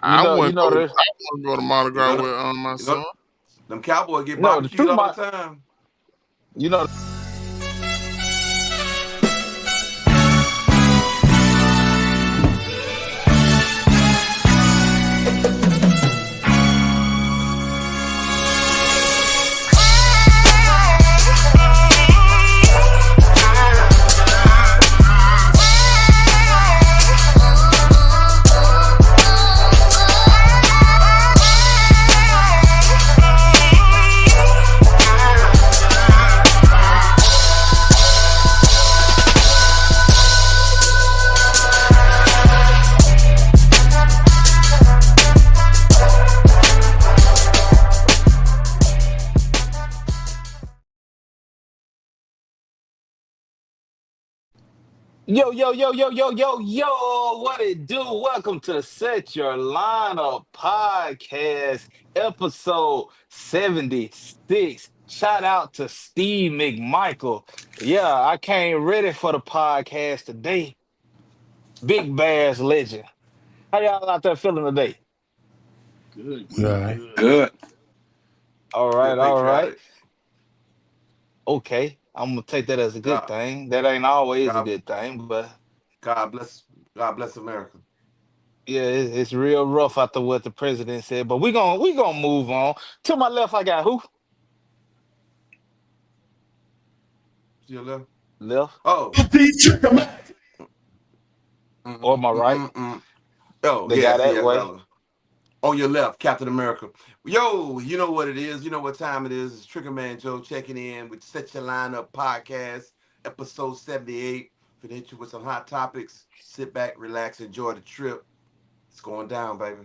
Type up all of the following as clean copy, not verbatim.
I wouldn't go. I The wouldn't go to Mardi Gras with my son. Them Cowboys get the barbecued truth, all the time. you know. Yo, what it do? Welcome to Set Your Lineup Podcast, episode 76. Shout out to Steve McMichael. Yeah, I came ready for the podcast today. Big Bears legend. How y'all out there feeling today? Good. Good. All right, all right. Patriotic. Okay, I'm gonna take that as a good God, thing. That ain't always a God, good thing, but God bless America. yeah, it's real rough after what the president said. But we gonna move on. To my left, I got who? Still there? Left Oh. or my right? Oh, The guy yes, that way. brother. On your left, Captain America. Yo, you know what it is. You know what time it is. It's Trigger Man Joe checking in with Set Your Lineup Podcast, episode 78. Finna hit you with some hot topics. Sit back, relax, enjoy the trip. It's going down, baby.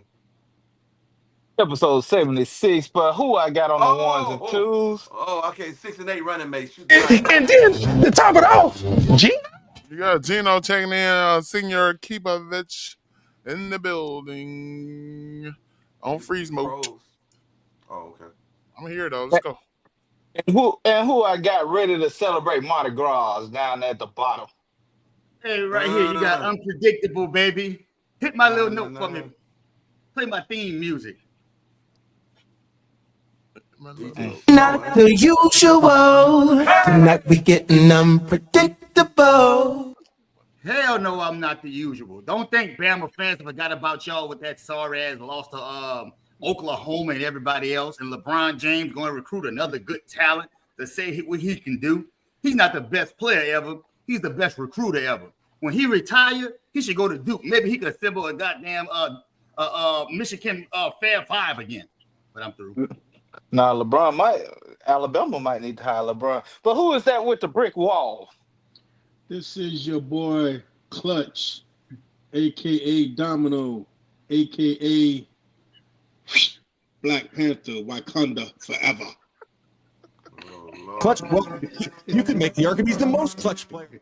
Episode 76. But who I got on the ones and twos? Okay. 6 and 8 running mates. Shoot And then to top it off, G. You got Gino checking in, Senior Kipovich in the building on freeze mode. Pros. Oh, okay. I'm here though. Let's go. And who I got ready to celebrate Mardi Gras down at the bottom. Hey, right here, you got Unpredictable, baby. Hit my little note for me. Play my theme music. Not the usual. Tonight we getting unpredictable. Hell no, I'm not the usual. Don't think Bama fans forgot about y'all with that sorry ass loss to Oklahoma and everybody else. And LeBron James going to recruit another good talent to say what he can do. He's not the best player ever. He's the best recruiter ever. When he retired, he should go to Duke. Maybe he could assemble a goddamn Michigan Fab Five again. But I'm through. Now Alabama might need to hire LeBron. But who is that with the brick wall? This is your boy Clutch, a.k.a. Domino, a.k.a. Black Panther, Wakanda forever. Clutch. Well, you could make the argument he's the most clutch player.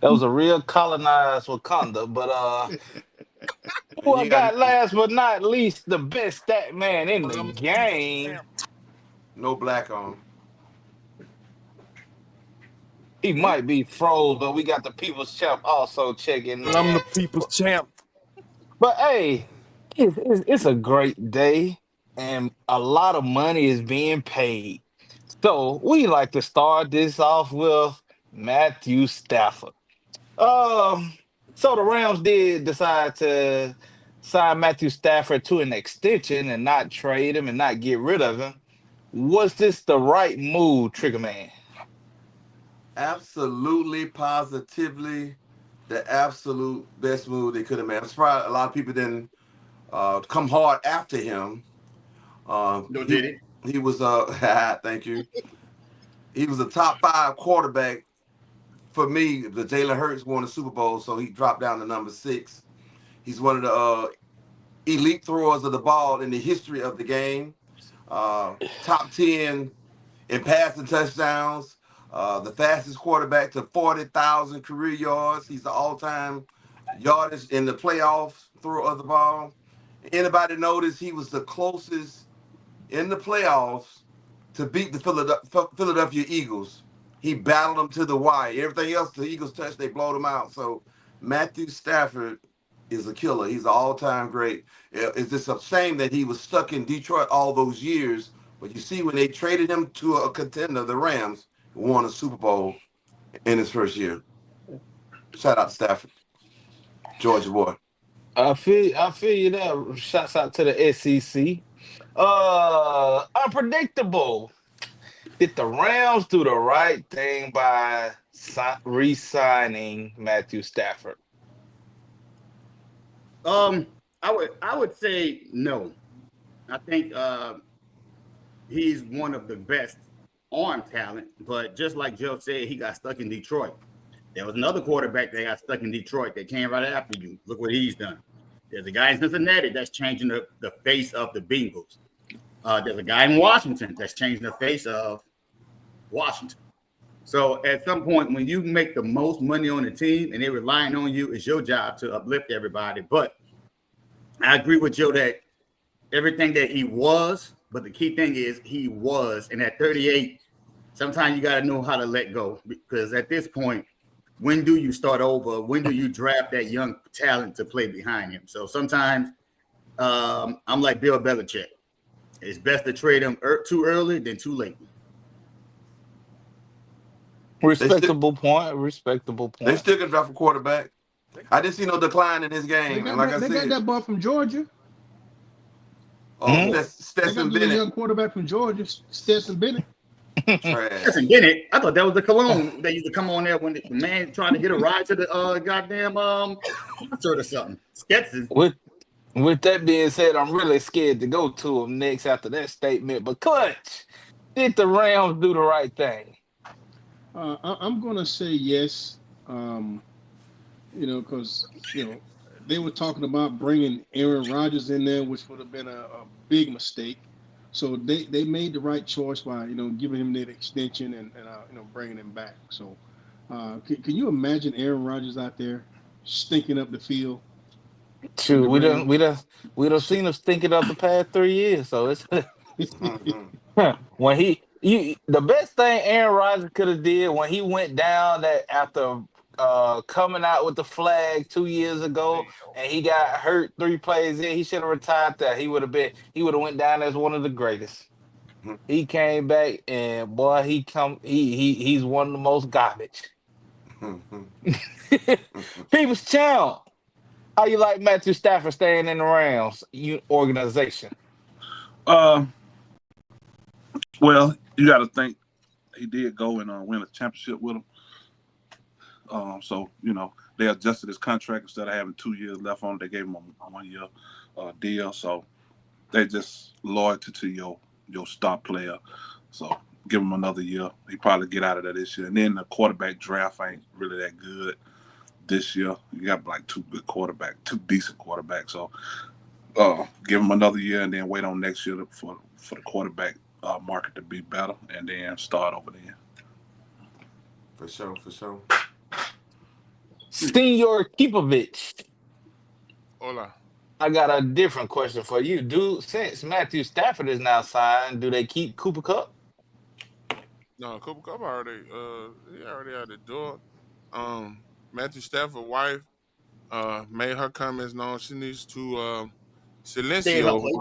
That was a real colonized Wakanda. But who I got last but not least, the best stat man in the game. No black on. He might be froze, but we got the People's Champ also checking. I'm the People's Champ. But hey, it's a great day, and a lot of money is being paid. So we like to start this off with Matthew Stafford. So the Rams did decide to sign Matthew Stafford to an extension and not trade him and not get rid of him. Was this the right move, Trigger Man? Absolutely, positively, the absolute best move they could have made. I'm surprised a lot of people didn't come hard after him. Did it? He was thank you. He was a top 5 quarterback for me. The Jalen Hurts won the Super Bowl, so he dropped down to number 6. He's one of the elite throwers of the ball in the history of the game. Top 10 in passing touchdowns. The fastest quarterback to 40,000 career yards. He's the all-time yardage in the playoffs throw of the ball. Anybody notice he was the closest in the playoffs to beat the Philadelphia Eagles? He battled them to the wire. Everything else the Eagles touched, they blowed them out. So Matthew Stafford is a killer. He's an all-time great. It's just a shame that he was stuck in Detroit all those years. But you see, when they traded him to a contender, the Rams won a Super Bowl in his first year. Shout out to Stafford, Georgia boy. I feel you there. Shouts out to the SEC. Unpredictable. Did the Rams do the right thing by re-signing Matthew Stafford? I would say no. I think he's one of the best arm talent, but just like Joe said, he got stuck in Detroit. There was another quarterback that got stuck in Detroit that came right after you. Look what he's done. There's a guy in Cincinnati that's changing the face of the Bengals. There's a guy in Washington that's changing the face of Washington. So at some point, when you make the most money on the team and they're relying on you, it's your job to uplift everybody. But I agree with Joe that everything that he was, but the key thing is he was. And at 38, sometimes you got to know how to let go, because at this point, when do you start over? When do you draft that young talent to play behind him? So sometimes I'm like Bill Belichick. It's best to trade him too early than too late. Respectable point. Respectable They point. still can draft a quarterback. I didn't see no decline in his game. And like I They got said, that boy from Georgia. Mhm. They got Stetson the Bennett. young quarterback from Georgia, Stetson Bennett. Trash. Listen, Bennett, I thought that was the cologne that used to come on there when the man trying to get a ride to the goddamn concert or something. Stetson. With that being said, I'm really scared to go to him next after that statement. But Clutch, did the Rams do the right thing? I'm gonna say yes. Because they were talking about bringing Aaron Rodgers in there, which would have been a big mistake. So they made the right choice by giving him that extension and bringing him back. So can you imagine Aaron Rodgers out there stinking up the field with Shoot, the Rams? we done seen him stinking up the past 3 years. So it's Mhm. when the best thing Aaron Rodgers could have did when he went down that after coming out with the flag 2 years ago and he got hurt 3 plays in, he should have retired there. He would have went down as one of the greatest. He came back and boy, he's one of the most garbage. People's champ. How you like Matthew Stafford staying in the Rams organization? Uh, well, you got to think he did go and win a championship with him. So they adjusted his contract instead of having 2 years left on it. They gave him a 1 year deal. So they just loyalty to your star player. So give him another year. He probably get out of that this year. And then the quarterback draft ain't really that good this year. You got like two decent quarterbacks. So give him another year and then wait on next year for the quarterback market to be better and then start over there. For sure. Senior Kipovich. Hola. I got a different question for you. Since Matthew Stafford is now signed, do they keep Cooper Cup? No, Cooper Cup he already out the door. Matthew Stafford's wife made her comments known. She needs to Stay in her silencio, place.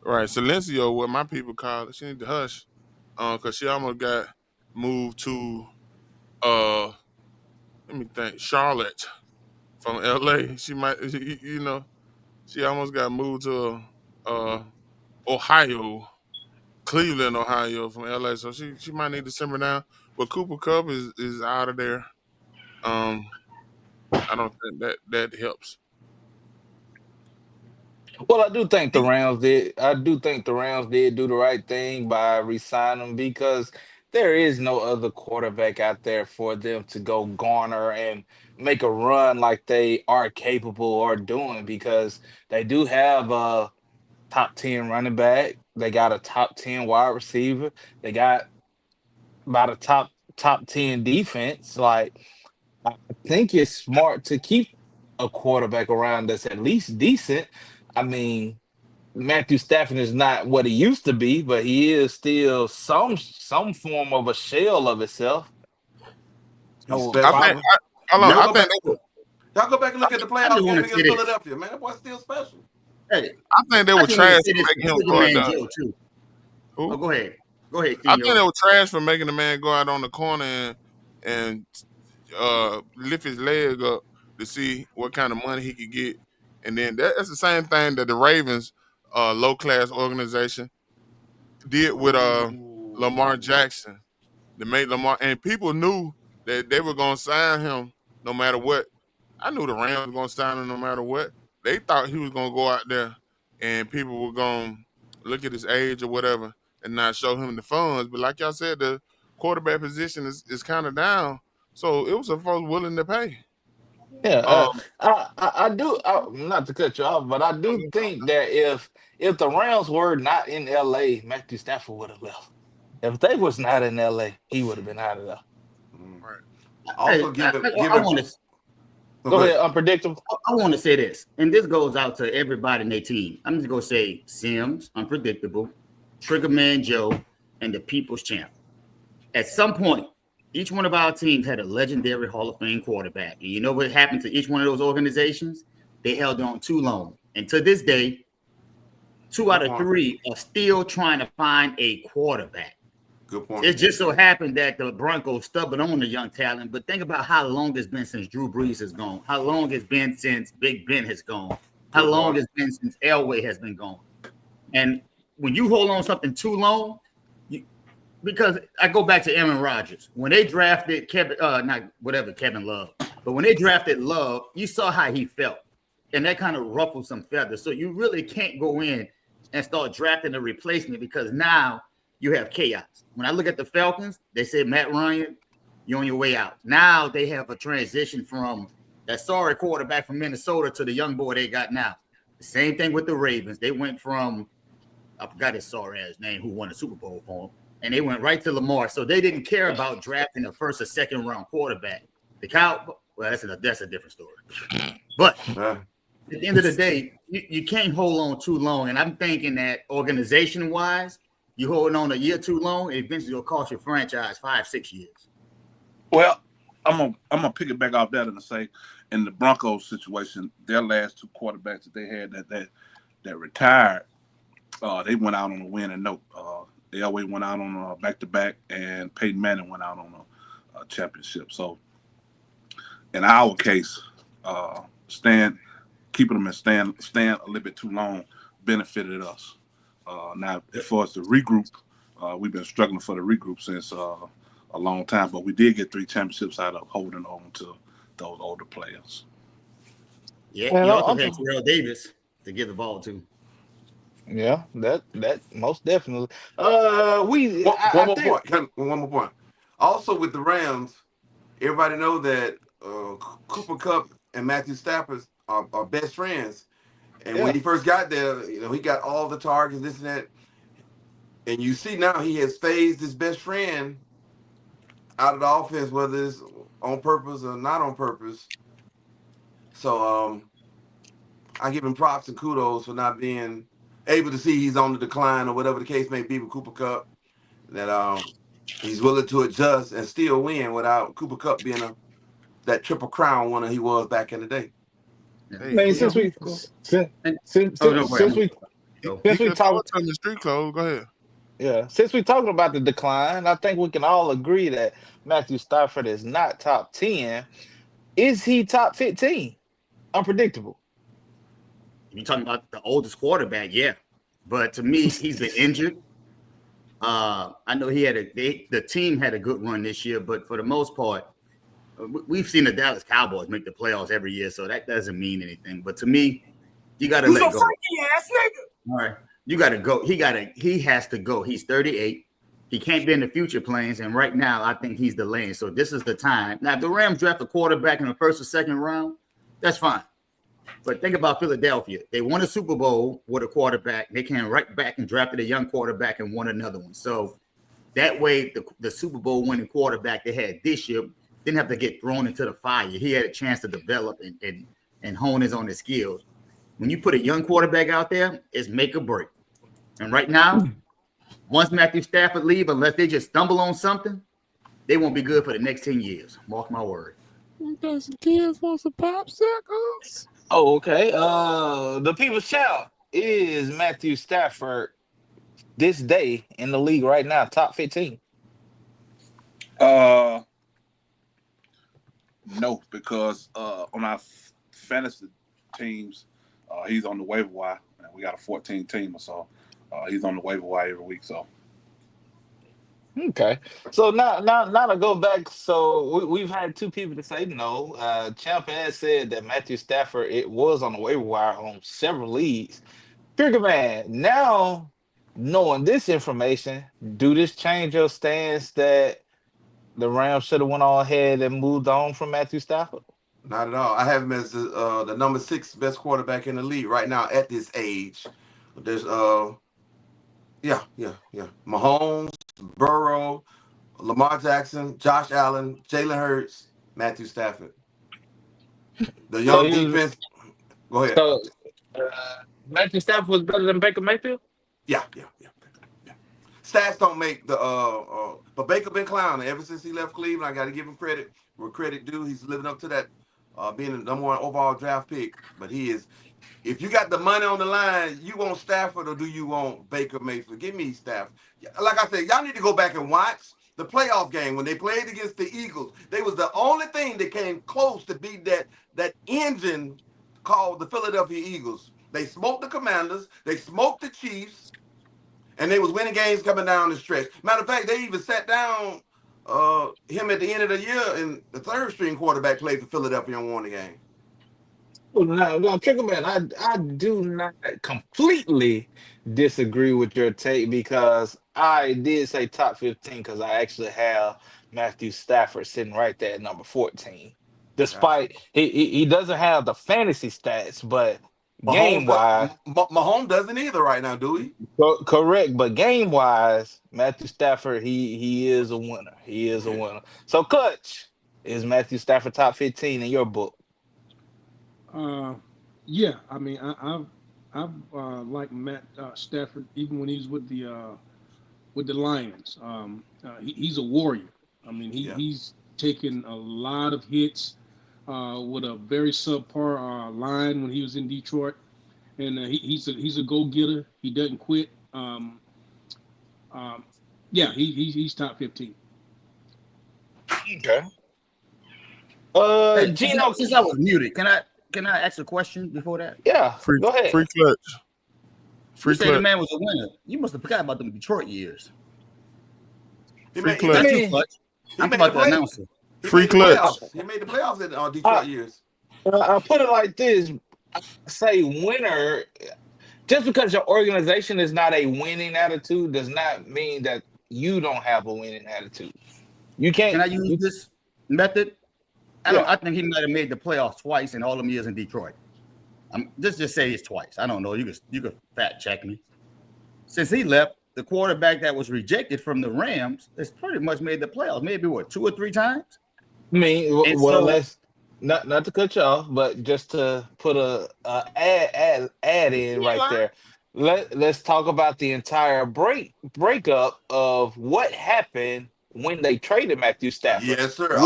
right? Silencio, what my people call it. She need to hush, cause she almost got moved to uh, let me think, Charlotte from L.A. She might, she almost got moved to Ohio, Cleveland, Ohio from L.A. So she might need to simmer down. But Cooper Cup is out of there. Um, I don't think that helps. Well, I do think the Rams did. I do think the Rams did do the right thing by re-signing him because there is no other quarterback out there for them to go garner and make a run like they are capable of doing because they do have a top 10 running back. They got a top 10 wide receiver. They got about a top 10 defense. Like I think it's smart to keep a quarterback around that's at least decent. I mean, Matthew Stafford is not what he used to be, but he is still some form of a shell of itself. He's So I special. think probably hold on. Never I go think back to it. Y'all go back and look at the I playoff just want game to say against this. Philadelphia, man. That boy's still special. Hey, I think they I were just want trash to say for this making to him Sugar go out Man there. Joe too. Who? Oh, go ahead, I think Senor. they were trash for making the man go out on the corner and lift his leg up to see what kind of money he could get. And then that's the same thing that the Ravens, low class organization, did with Lamar Jackson. To make Lamar, and people knew that they were gonna sign him no matter what. I knew the Rams were gonna sign him no matter what. They thought he was gonna go out there and people were gonna look at his age or whatever and not show him the funds. But like y'all said, the quarterback position is kind of down. So it was a folks willing to pay. Yeah, Um, I do. Not to cut you off, but I do think that if the Rams were not in L.A., Matthew Stafford would have left. If they was not in L.A., he would have been out of there. right. Also, Hey, give I him. want to. Go ahead, unpredictable. I want to say this, and this goes out to everybody in their team. I'm just gonna say Sims, unpredictable, Triggerman Joe, and the People's Champ. At some point, each one of our teams had a legendary Hall of Fame quarterback. And you know what happened to each one of those organizations? They held on too long. And to this day, 2 out of 3 are still trying to find a quarterback. Good point. It just so happened that the Broncos stubborn on the young talent, but think about how long it's been since Drew Brees has gone, how long it's been since Big Ben has gone, how long it's been since Elway has been gone. And when you hold on something too long, because I go back to Aaron Rodgers. When they drafted Kevin Love, but when they drafted Love, you saw how he felt. And that kind of ruffled some feathers. So you really can't go in and start drafting a replacement because now you have chaos. When I look at the Falcons, they said, Matt Ryan, you're on your way out. Now they have a transition from that sorry quarterback from Minnesota to the young boy they got now. The same thing with the Ravens. They went from, I forgot his sorry ass name, who won the Super Bowl for him, and they went right to Lamar. So they didn't care about drafting a first or second round quarterback. The Cow, well, that's a different story. But at the end of the day, you can't hold on too long. And I'm thinking that organization-wise, you holding on a year too long, it eventually will cost your franchise 5-6 years. Well, I'm gonna pick it back off that and say, in the Broncos situation, their last 2 quarterbacks that they had that retired, they went out on a winning note. Elway went out on a back-to-back, and Peyton Manning went out on a championship. So, in our case, keeping them and staying a little bit too long benefited us. Now, as far as the regroup, we've been struggling for the regroup since a long time, but we did get 3 championships out of holding on to those older players. Yeah, you also had Terrell Davis to give the ball to. Yeah, that most definitely. One more point. Also, with the Rams, everybody know that Cooper Kupp and Matthew Stafford are best friends. And when he first got there, he got all the targets, this and that. And you see now he has phased his best friend out of the offense, whether it's on purpose or not on purpose. So I give him props and kudos for not being able to see he's on the decline or whatever the case may be with Cooper Kupp. That he's willing to adjust and still win without Cooper Kupp being that triple crown winner he was back in the day. I mean, since we he could talk in the street clothes. Go ahead. Yeah, since we're talking about the decline, I think we can all agree that Matthew Stafford is not top 10. Is he top 15? Unpredictable. You're talking about the oldest quarterback, yeah. But to me, he's been injured. I know the team had a good run this year, but for the most part, we've seen the Dallas Cowboys make the playoffs every year, so that doesn't mean anything. But to me, you got to let go. Freaky ass nigga. All right, you got to go. He has to go. He's 38. He can't be in the future plans, and right now, I think he's delaying. So this is the time. Now, if the Rams draft a quarterback in the first or second round, that's fine. But think about Philadelphia. They won a Super Bowl with a quarterback. They came right back and drafted a young quarterback and won another one. So that way, the Super Bowl winning quarterback they had this year didn't have to get thrown into the fire. He had a chance to develop and hone his own skills. When you put a young quarterback out there, it's make or break. And right now, once Matthew Stafford leave, unless they just stumble on something, they won't be good for the next 10 years. Mark my word. We got some kids want some popsicles. Oh, okay. The people's champ is Matthew Stafford this day in the league right now, top 15. No, because on our fantasy teams, he's on the waiver wire, and we got a 14 team or so. He's on the waiver wire every week. So Okay. So now to go back. So we've had two people to say no. Champ has said that Matthew Stafford it was on the waiver wire on several leagues. Trigger man, now knowing this information, do this change your stance that the Rams should have went on ahead and moved on from Matthew Stafford? Not at all. I have him as the number 6 best quarterback in the league right now at this age. There's yeah. Mahomes, Burrow, Lamar Jackson, Josh Allen, Jalen Hurts, Matthew Stafford. The young defense. Go ahead. So Matthew Stafford was better than Baker Mayfield? Yeah. Stats don't make the but Baker been clowning ever since he left Cleveland. I got to give him credit where credit due. He's living up to that being the number 1 overall draft pick. But he is. If you got the money on the line, you want Stafford or do you want Baker Mayfield? Give me Stafford. Like I said, y'all need to go back and watch the playoff game when they played against the Eagles. They was the only thing that came close to beat that engine called the Philadelphia Eagles. They smoked the Commanders. They smoked the Chiefs. And they was winning games coming down the stretch. Matter of fact, they even sat down him at the end of the year, and the third string quarterback played for Philadelphia and won the game. No, Trigger man, I do not completely disagree with your take because I did say top 15 because I actually have Matthew Stafford sitting right there at number 14. Despite he doesn't have the fantasy stats, but game wise, Mahomes doesn't either right now, do he? Correct, but game wise, Matthew Stafford he is a winner. He is a winner. So, Clutch, is Matthew Stafford top 15 in your book? Yeah. I mean, I've liked Matt Stafford even when he was with the Lions. He's a warrior. I mean, he's taken a lot of hits with a very subpar line when he was in Detroit, and he's a go-getter. He doesn't quit. He's top 15. Okay. Hey, Gino, since I was muted, can I ask a question before that? Yeah, go ahead. Free Clutch. You said the man was a winner. You must have forgot about them Detroit years. Free Clutch. I'm about the announcer. Free Clutch. He made the playoffs in Detroit years. I'll put it like this. I say winner. Just because your organization is not a winning attitude does not mean that you don't have a winning attitude. You can't. Can I use this method? I think he might have made the playoffs twice in all them years in Detroit. Just say it's twice. I don't know. You could fact check me. Since he left, the quarterback that was rejected from the Rams has pretty much made the playoffs. Maybe 2 or 3 times. I mean, let's not to cut you off, but just to put a add in right there. Let's talk about the entire breakup of what happened when they traded Matthew Stafford. Yes, sir.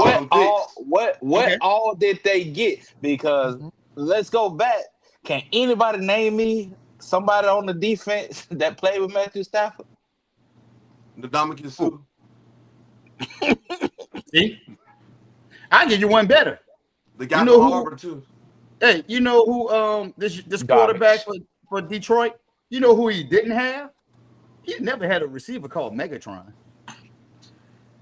What all did they get? Because let's go back. Can anybody name me somebody on the defense that played with Matthew Stafford? The Dominican Sue. See? I'll give you one better. The guy from Auburn too. Hey, you know who this quarterback for Detroit? You know who he didn't have? He never had a receiver called Megatron.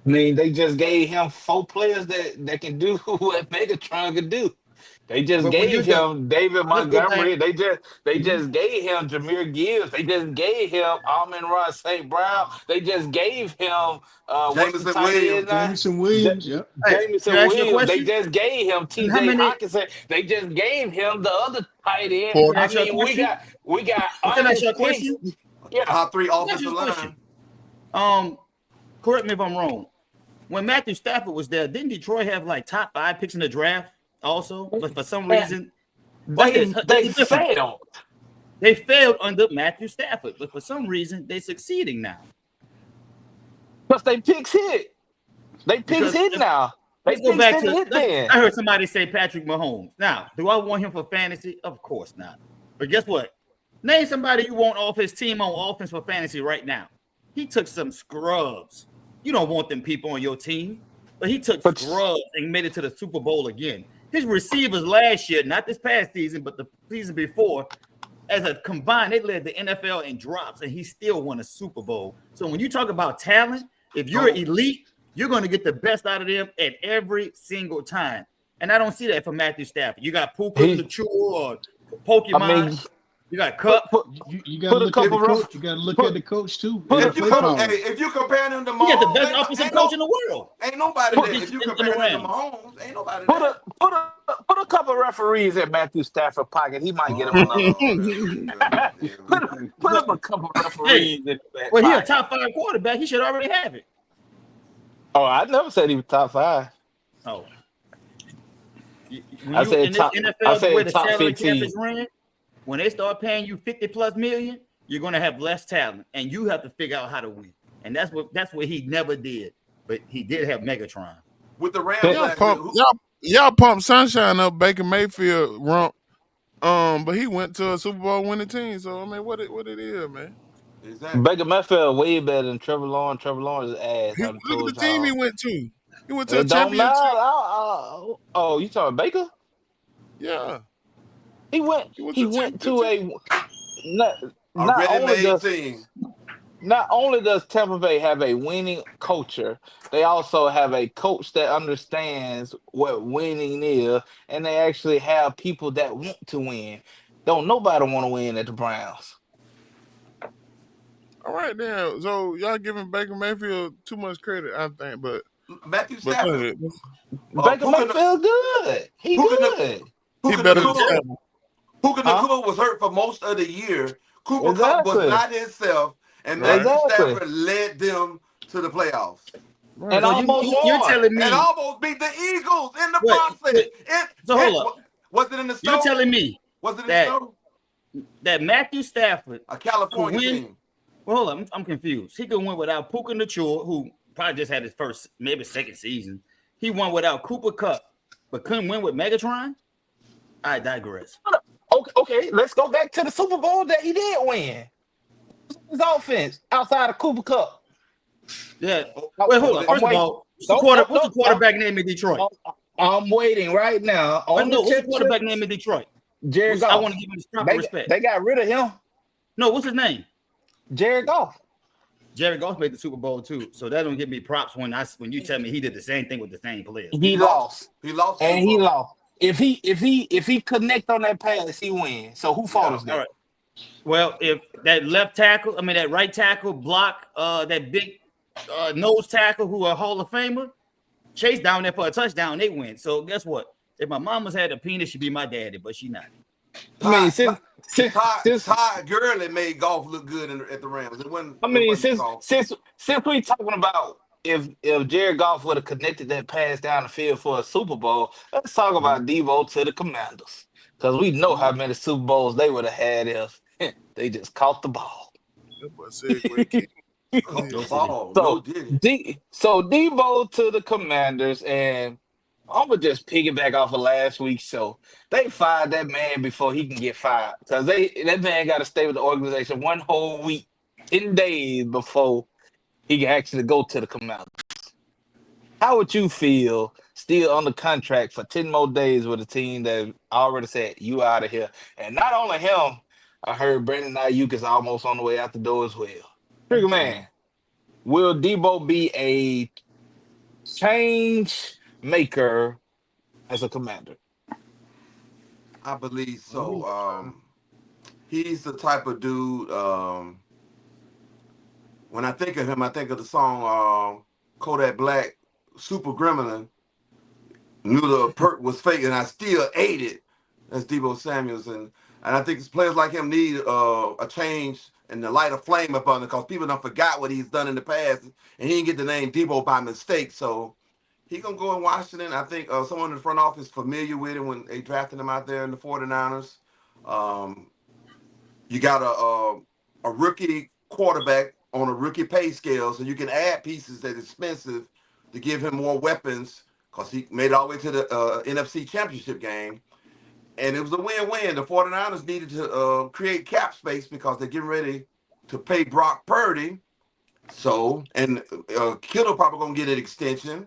I mean, they just gave him 4 players that can do what Megatron could do. They just gave him David Montgomery. They just gave him Jahmyr Gibbs. They just gave him Amon-Ra St. Brown. They just gave him Jameson Williams. Yep. Jameson Williams. They just gave him T.J. Hawkinson. They just gave him the other tight end. I mean, we got. Can I ask you a question? Yeah. Top 3 offensive line. Correct me if I'm wrong. When Matthew Stafford was there, didn't Detroit have like top 5 picks in the draft also? But for some reason, they failed. They failed under Matthew Stafford, but for some reason, they're succeeding now. Because they picks hit. They picks hit now. let's go back to. Then. I heard somebody say Patrick Mahomes. Now, do I want him for fantasy? Of course not. But guess what? Name somebody you want off his team on offense for fantasy right now. He took some scrubs. You don't want them people on your team, but he took scrubs and made it to the Super Bowl again. His receivers last year, not this past season, but the season before, as a combined, they led the NFL in drops, and he still won a Super Bowl. So when you talk about talent, if you're elite, you're going to get the best out of them at every single time. And I don't see that for Matthew Stafford. You got Puka, Nachua, or Pokemon. You got Cup. You got to look at the coach. You got to look at the coach too. If you compare him to Mahomes, you got the best offensive coach in the world. Ain't nobody there. If you compare him to Mahomes, ain't nobody there. Put a couple referees at Matthew Stafford pocket. He might get him another. Put up a couple referees. Well, he a top 5 quarterback. He should already have it. Oh, I never said he was top 5. Oh, I said top. I said top 15. When they start paying you $50+ million, you're going to have less talent, and you have to figure out how to win. And that's what he never did. But he did have Megatron. With the Rams, y'all pump Sunshine up, Baker Mayfield rump. But he went to a Super Bowl winning team. So I mean, what it is, man. Exactly. Baker Mayfield way better than Trevor Lawrence. Trevor Lawrence ass. Look at the team he went to. He went to a championship. Oh, you talking Baker? Yeah. He went to a ready-made team. Not only does Tampa Bay have a winning culture, they also have a coach that understands what winning is, and they actually have people that want to win. Don't nobody want to win at the Browns. All right, then. So y'all giving Baker Mayfield too much credit, I think. But Matthew Stafford, Baker Mayfield good. He good. He better than Stafford. Puka Nakua was hurt for most of the year. Cooper Kupp was not himself, and Matthew Stafford led them to the playoffs. Right. And so you're telling me, and almost beat the Eagles in the process. Hold up. Was it in the snow? You're telling me was it in the snow? That Matthew Stafford, a California team. Well, hold on, I'm confused. He could win without Puka Nachua, who probably just had his first, maybe second season. He won without Cooper Kupp, but couldn't win with Megatron. I digress. Okay, let's go back to the Super Bowl that he did win. His offense outside of Cooper Kupp. Yeah. Wait, hold on. First of all, what's the quarterback name in Detroit? I'm waiting right now. What's the quarterback name in Detroit? Jared Goff. I want to give him the proper respect. They got rid of him. No, what's his name? Jared Goff. Jared Goff made the Super Bowl too, so that don't give me props when you tell me he did the same thing with the same players. He lost. He lost. If he connect on that pass, he wins. So who fought us there? All right. Well, if that that right tackle block that big nose tackle who a Hall of Famer, chase down there for a touchdown, they win. So guess what? If my mama's had a penis, she'd be my daddy, but she not. I mean, since Todd Gurley made Goff look good at the Rams. Since we talking about if Jared Goff would have connected that pass down the field for a Super Bowl, let's talk about Deebo to the Commanders, because we know how many Super Bowls they would have had if they just caught the ball. So Deebo to the Commanders, and I'm gonna just piggyback off of last week's show. They fired that man before he can get fired, because that man got to stay with the organization one whole week, 10 days before he can actually go to the Commanders. How would you feel still on the contract for 10 more days with a team that already said you out of here? And not only him, I heard Brandon Ayuk is almost on the way out the door as well. Trigger man, will Deebo be a change maker as a Commander? I believe so. He's the type of dude. When I think of him, I think of the song Kodak Black, Super Gremlin. Knew the perk was fake, and I still ate it. That's Deebo Samuel, and I think players like him need a change and to light a flame up on it, because people don't forgot what he's done in the past, and he didn't get the name Deebo by mistake. So he gonna go in Washington. I think someone in the front office familiar with him when they drafted him out there in the 49ers. You got a rookie quarterback on a rookie pay scale, so you can add pieces that are expensive to give him more weapons because he made it all the way to the NFC Championship game. And it was a win-win. The 49ers needed to create cap space because they're getting ready to pay Brock Purdy. So, and Kittle probably going to get an extension.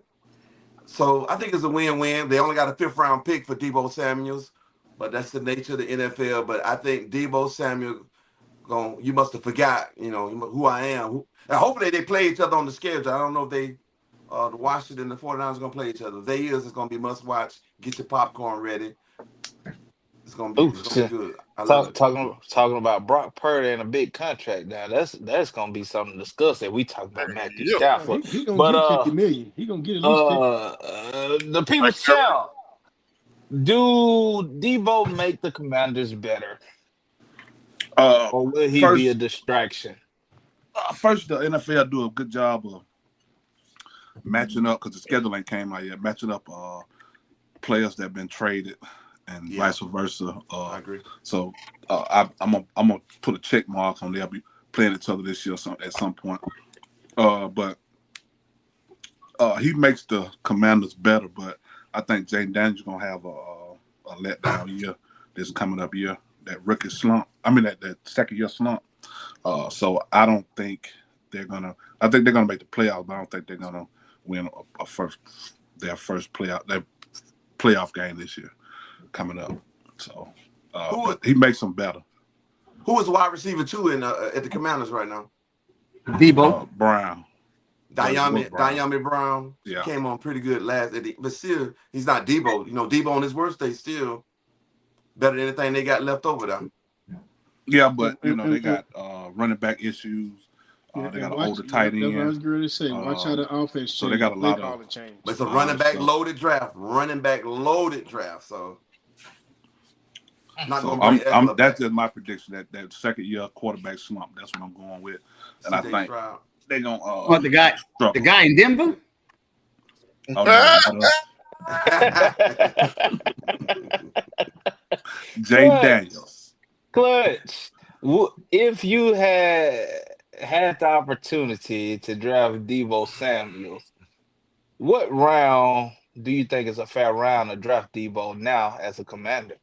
So I think it's a win-win. They only got a 5th-round pick for Deebo Samuels, but that's the nature of the NFL. But I think Deebo Samuel, you must have forgot, who I am. And hopefully they play each other on the schedule. I don't know if the Washington and the 49ers are going to play each other. If they is, it's going to be must-watch. Get your popcorn ready. It's gonna be good. I love it. Talking about Brock Purdy and a big contract now. That's gonna be something to discuss that we talk about Matthew Yeah. Stafford. He gonna But get 50 million. He gonna get at least 50. The people's child. Do Deebo make the Commanders better, or will he be a distraction? First, the NFL do a good job of matching up because the schedule ain't came out yet. Matching up players that have been traded and vice versa. I agree. So I'm gonna put a check mark on they'll be playing each other this year at some point. But he makes the Commanders better. But I think Jaden Daniels gonna have a letdown year this coming up year. That rookie slump. I mean that second year slump. So I don't think they're gonna. I think they're gonna make the playoffs, but I don't think they're gonna win their first playoff game this year coming up. So, but he makes them better. Who is wide receiver 2 at the Commanders right now? Deebo Brown. Diami Brown. Yeah. Came on pretty good but still, he's not Deebo. Deebo on his worst day still better than anything they got left over there. Yeah, but they got running back issues. They got an older tight end. That's what I was going to say. Watch how the offense change. So they got a lot of change. But it's a running back loaded draft. So not going to be that's just my prediction. That second year quarterback slump. That's what I'm going with. And I think they're gonna the guy in Denver? Oh, no, Jay Daniels. Clutch. If you had the opportunity to draft Deebo Samuel, what round do you think is a fair round to draft Deebo now as a Commander?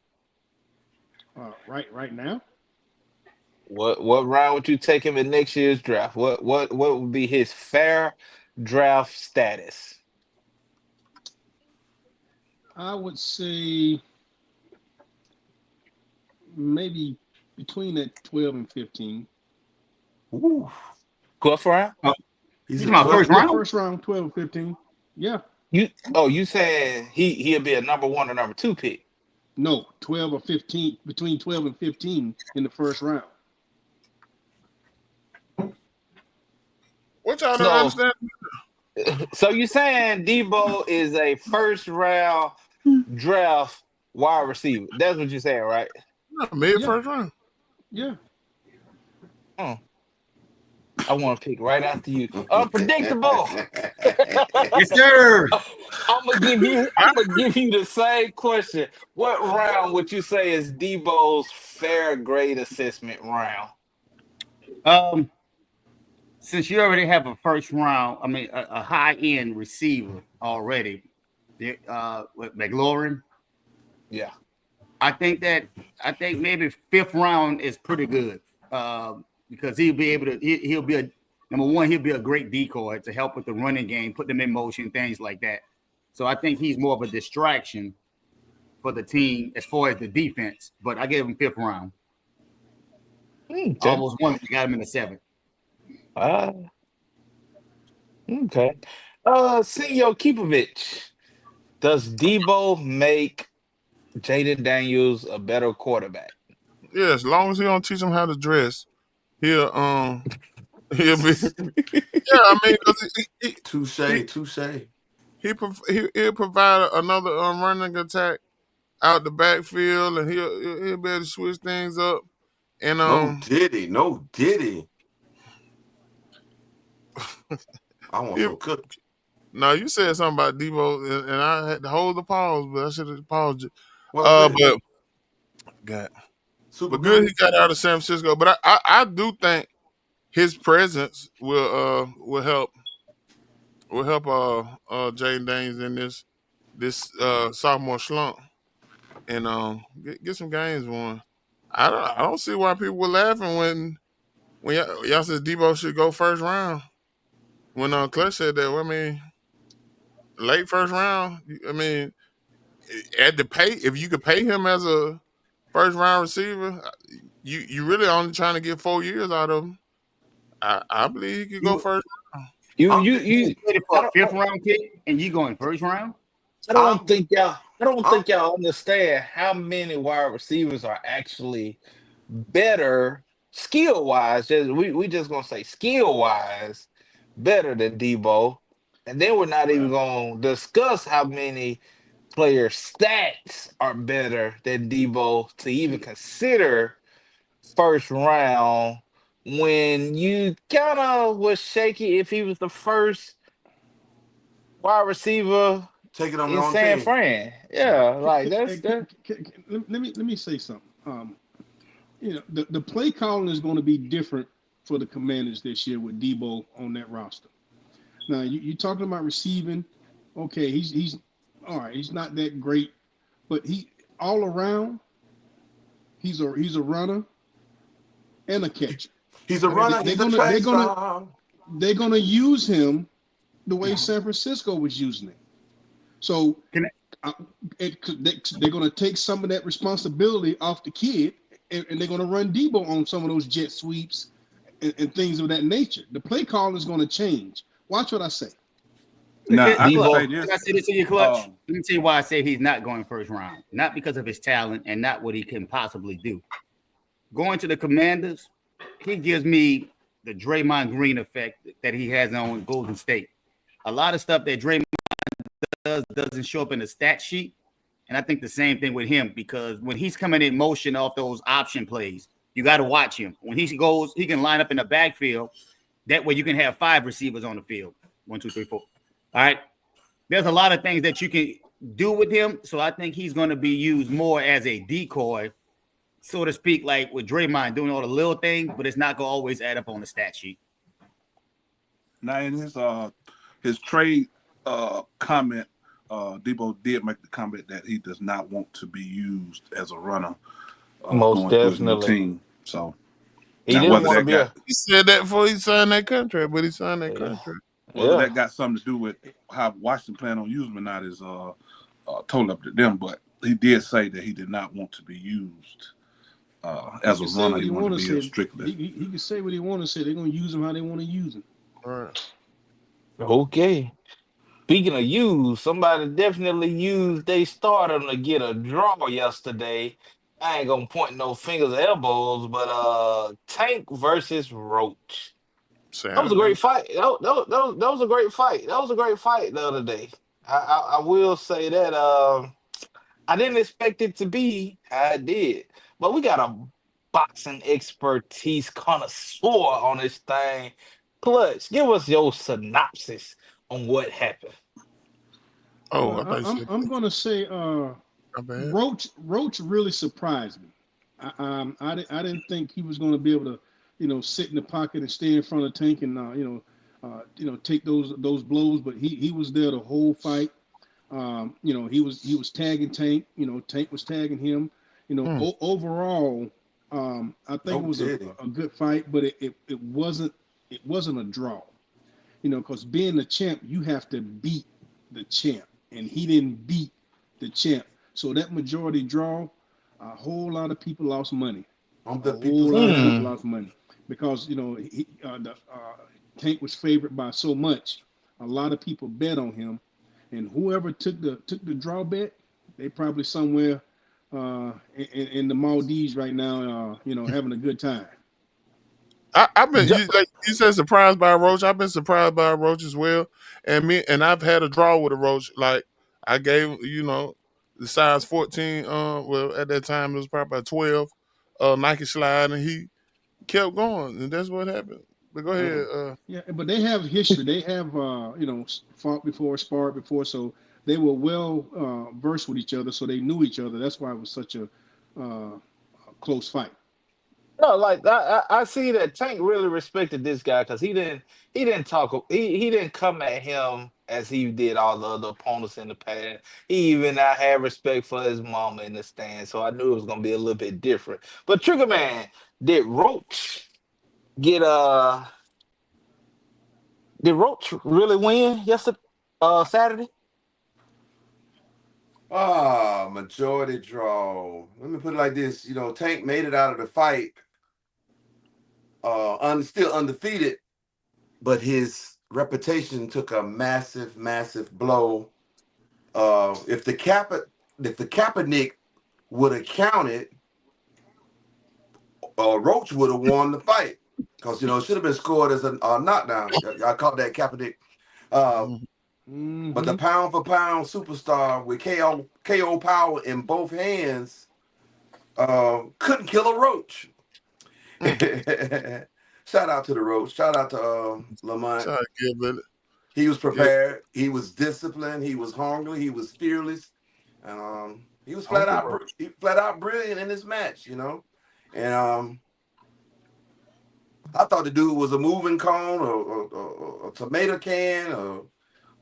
Right now. What round would you take him in next year's draft? What would be his fair draft status? I would say maybe between that 12 and 15. Ooh. 12th round? He's my first round? First round, 12 and 15. Yeah. You saying he'll be a number 1 or number 2 pick? No, 12 or 15, between 12 and 15 in the first round. What y'all don't understand? So you saying Deebo is a first round draft wide receiver? That's what you're saying, right? First round. Yeah. I want to pick right after you. Unpredictable. Yes, sir. I'm gonna give you the same question. What round would you say is Deebo's fair grade assessment round? Since you already have a first round, a high end receiver already, with McLaurin. Yeah. I think maybe 5th round is pretty good. Because he'll be able to, he'll be he'll be a great decoy to help with the running game, put them in motion, things like that. So I think he's more of a distraction for the team as far as the defense. But I gave him 5th round. Okay. Almost won. Got him in the 7th. Okay. Senor Kipovich, does Deebo make Jaden Daniels a better quarterback? Yeah, as long as he don't teach him how to dress, he'll be. Yeah, touche. He'll provide another running attack out the backfield, and he'll be able to switch things up. And No diddy. I want some cookie. No, you said something about Deebo, and I had to hold the pause, but I should have paused it. But good he got out of San Francisco. But I do think his presence will help Jaden Daniels in this this sophomore slump and get some games won. I don't see why people were laughing when y'all said Deebo should go first round. When Clutch said that, well, I mean, late first round. I mean, at the pay, if you could pay him as a first round receiver, you really only trying to get 4 years out of him. I believe he could He go was, first. You traded I for a don't, fifth round pick, and you going first round? I don't I'm, think y'all. I don't I'm, think y'all understand how many wide receivers are actually better skill wise. Just we just gonna say skill wise better than Debo, and then we're not even Well, gonna discuss how many player stats are better than Debo to even see, consider first round. When you kind of was shaky if he was the first wide receiver take it on the in own San team. Fran. Yeah, like hey, that's that. let me say something. The play calling is going to be different for the Commanders this year with Debo on that roster. Now you talking about receiving? Okay, he's all right. He's not that great, but he all around. He's a runner and a catcher. He's a I mean, runner. they're He's a gonna track they're gonna star. they're gonna use him the way San Francisco was using him. So Can I, uh, they're going to take some of that responsibility off the kid, and they're going to run Debo on some of those jet sweeps and things of that nature. The play call is going to change. Watch what I say. Now I can Clutch, say Debo. can I this. say this to you, Clutch? Um, Let me tell you why I say he's not going first round. Not because of his talent and not what he can possibly do. Going to the Commanders, he gives me the Draymond Green effect that he has on Golden State. A lot of stuff that Draymond doesn't show up in the stat sheet. And I think the same thing with him because when he's coming in motion off those option plays, you got to watch him. When he goes, he can line up in the backfield. That way you can have 5 receivers on the field. 1, 2, 3, 4. All right. There's a lot of things that you can do with him. So I think he's going to be used more as a decoy, so to speak, like with Draymond doing all the little things, but it's not going to always add up on the stat sheet. Now in his trade comment, Debo did make the comment that he does not want to be used as a runner Most going to his new definitely. team. So He now didn't whether want to that be got a. He said that before he signed that contract, but he signed that Yeah. contract. whether Yeah. that got something to do with how Washington plan on using him or not is totally up to them. But he did say that he did not want to be used He as a can say runner. what He he wanted want to to be here say. strictly. He can say what he want to say. They're going to use him how they want to use him. All right. Okay. Speaking of use, somebody definitely used they started to get a draw yesterday. I ain't gonna point no fingers or elbows, but Tank versus Roach. That was a Sound great them. fight. That was a great fight. That was a great fight the other day. I will say that I didn't expect it to be how it did, but we got a boxing expertise connoisseur on this thing. Clutch, give us your synopsis on what happened. Oh, I Well, thought you said I'm going to say my bad. Roach really surprised me. I didn't think he was going to be able to, sit in the pocket and stay in front of Tank and take those blows. But he was there the whole fight. He was tagging Tank. Tank was tagging him. Hmm. Overall, I think it Oh, was a, did he? a good fight, but it wasn't a draw. Because being the champ, you have to beat the champ, and he didn't beat the champ. So that majority draw, a whole lot of people lost money. I'm A the people's whole lot of people champ. Hmm. lost money because Tank was favored by so much. A lot of people bet on him, and whoever took the draw bet, they probably somewhere in the Maldives right now, having a good time. I've been like you said surprised by a roach. I've been surprised by a roach as well. And I've had a draw with a roach. Like I gave the size 14. Well at that time it was probably a 12. Nike slide, and he kept going, and that's what happened. But go Yeah, ahead. yeah, but they have history. They have fought before, sparred before, so they were well versed with each other, so they knew each other. That's why it was such a close fight. No, like I see that Tank really respected this guy because he didn't talk he didn't come at him as he did all the other opponents in the past. He even I had respect for his mama in the stand, so I knew it was gonna be a little bit different. But Trigger Man, did Roach get did Roach really win yesterday? Saturday? Majority draw. Let me put it like this. Tank made it out of the fight, still undefeated, but his reputation took a massive, massive blow. If the Kaepernick would have counted, Roach would have won the fight because it should have been scored as a knockdown. I caught that Kaepernick. But the pound for pound superstar with KO power in both hands couldn't kill a Roach. Shout out to the Roach. Shout out to Lamont. Shout out to Gilbert. He was prepared. He was disciplined. He was hungry. He was fearless. He was flat out brilliant in this match, And I thought the dude was a moving cone or a tomato can or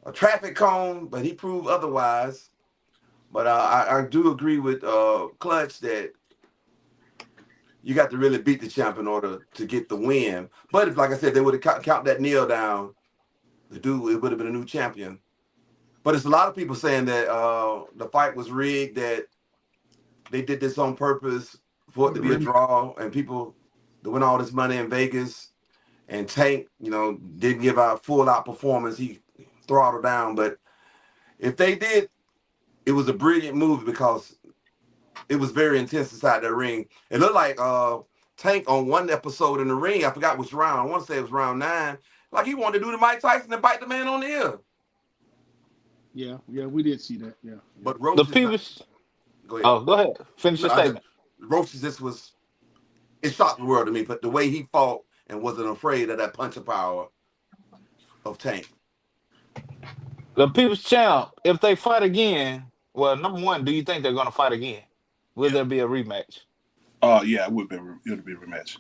a traffic cone, but he proved otherwise. But I do agree with Clutch that you got to really beat the champ in order to get the win. But if, like I said, they would have count that kneel down, the dude, it would have been a new champion. But it's a lot of people saying that the fight was rigged, that they did this on purpose for it to be a draw, and people to win all this money in Vegas. And Tank, didn't give out full out performance. He throttled down. But if they did, it was a brilliant move because it was very intense inside that ring. It looked like Tank on one episode in the ring, I forgot which round. I want to say it was round 9. Like he wanted to do the Mike Tyson and bite the man on the ear. Yeah, we did see that. Yeah. But Roach, The people. Go ahead. Oh, go ahead. Finish your statement. Roach, it shocked the world to me, but the way he fought and wasn't afraid of that punching power of Tank. The People's Champ, if they fight again, well, number one, do you think they're going to fight again? Will there be a rematch? Yeah, it would be a rematch.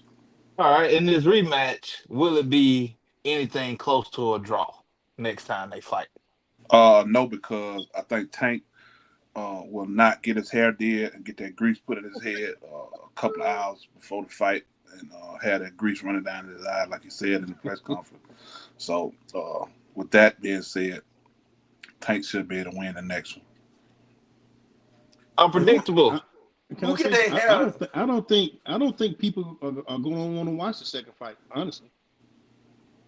All right, in this rematch, will it be anything close to a draw next time they fight? No, because I think Tank will not get his hair did and get that grease put in his head a couple of hours before the fight and have that grease running down his eye, like he said in the press conference. So, with that being said, Tank should be able to win the next one. Unpredictable. I don't think people are going to want to watch the second fight. Honestly.